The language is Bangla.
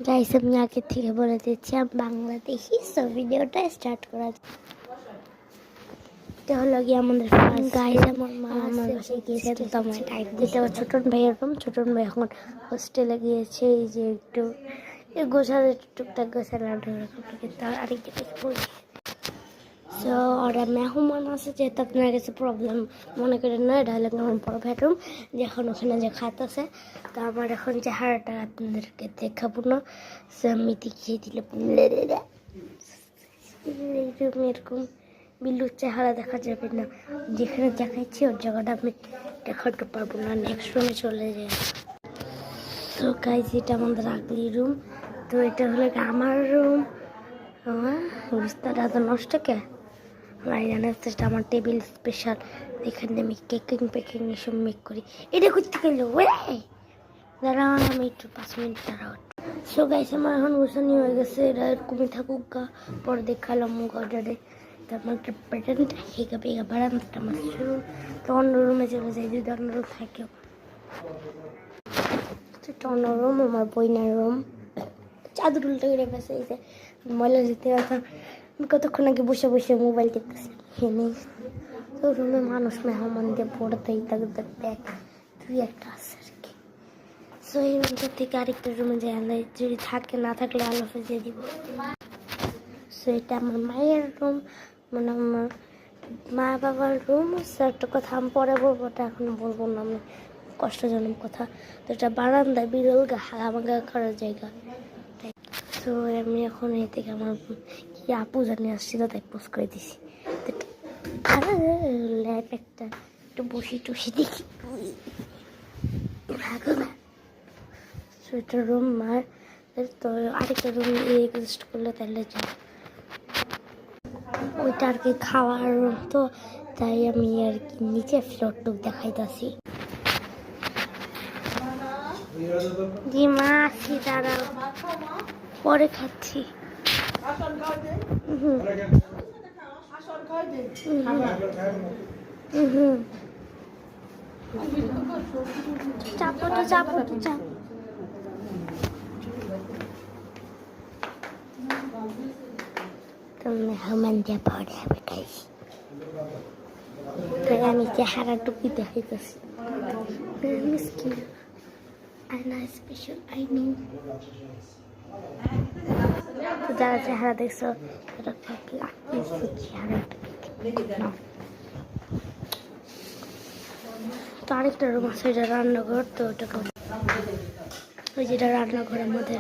গাইস আমি আগে থেকে বলে দিচ্ছি আমি বাংলাদেশি, সো ভিডিওটা স্টার্ট করা এটা হলো গিয়ে আমাদের গাইস। আমার মা আমার বাসায় গিয়েছে তো আমার টাইম দিতে। ছোটন ভাইয়ের রুম, ছোটন ভাই এখন হোস্টেলে গিয়েছে। এই যে একটু গোছাতে টুকটাক গোছালাম কিন্তু আরেকটা কিছু বলি। সো ওরা মেহমান আছে, যেহেতু আপনার কাছে প্রবলেম মনে করেন না, এটা হলো আমার বড় বেডরুম, যে এখন ওখানে যে খাট আছে। তো আমার এখন চেহারাটা আপনাদেরকে দেখাবো না, সো আমি দেখিয়ে দিলাম। এরকম বিল্লুর চেহারা দেখা যাবে না, যেখানে দেখাচ্ছি ওর জায়গাটা আমি দেখাতে পারবো না। নেক্সট রুমে চলে যাই। তো গাইজ এটা আমাদের আগলি রুম। তো এটা হলো আমার রুম। বিস্তারটা তো নষ্ট কে জানাচ্ছে, আমার টেবিল স্পেশাল, এখানে আমি পেকিং এসব মেক করি। এটা করতে গেলো দাঁড়াও, আমি একটু 5 মিনিট দাঁড়াও। সো গাইস আমার এখন গোছানি হয়ে গেছে, এটা এরকমই থাকুক গা, পরে দেখালাম গডারে। তারপর একটা প্যাটার্নটা হেগা পেগা বারান্দাটা আমার শুরু। তো অন্য রুমে চলে যাই, যদি অন্য রুম থাকেও। এটা অন্য রুম, আমার বইনার রুম। চাদর উল্টো করে বসে এই যে ময়লা যেতে কথা, আমি কতক্ষণ আগে বসে বসে মোবাইল টিপতেছি। তো রুমে মানুষ মেহমান দিয়ে পড়তেই থাকবে, ব্যাগ 2-1টা আছে আর কি। সো এই রুমটা থেকে আরেকটা রুমে যাই, যদি থাকে না থাকলে আলো ফেজে দিব। সো এটা আমার মায়ের রুম, মানে আমার মা বাবার রুম। সো একটা কথা আমি পরে বলবো, ওটা এখন বলবো না, আমি কষ্টজনক কথা। তো এটা বারান্দা, বিরল হাগামাগা করার জায়গা। তো আমি এখন এই থেকে আমার কি আপু জানি আসছিল, তাই পোস্ট করে দিছি। ল্যাপ একটা একটু বসি টসি দেখি। এটা রুম মার। তো আরেকটা রুম এক্সিস্ট করলে তাহলে যাই, ওইটা আর কি খাওয়ার রুম। তো তাই আমি আর কি নিচে ফ্লোরটুক দেখাইতেছি। জি মা আছি, দাঁড়াও পরে খাচ্ছি। চাপো তো চাপ। তো মেহমান দিয়ে পরে আমি খাইছি, তাই আমি চেহারা টুপি দেখাইতেছি। মিসকিন আয়না স্পেশাল আইনি। যারা চেহারা দেখছো তারা চেহারাটা। তো আরেকটা রুম আছে, এটা রান্নাঘর। তো ওটা ওই যেটা রান্নাঘরের মধ্যে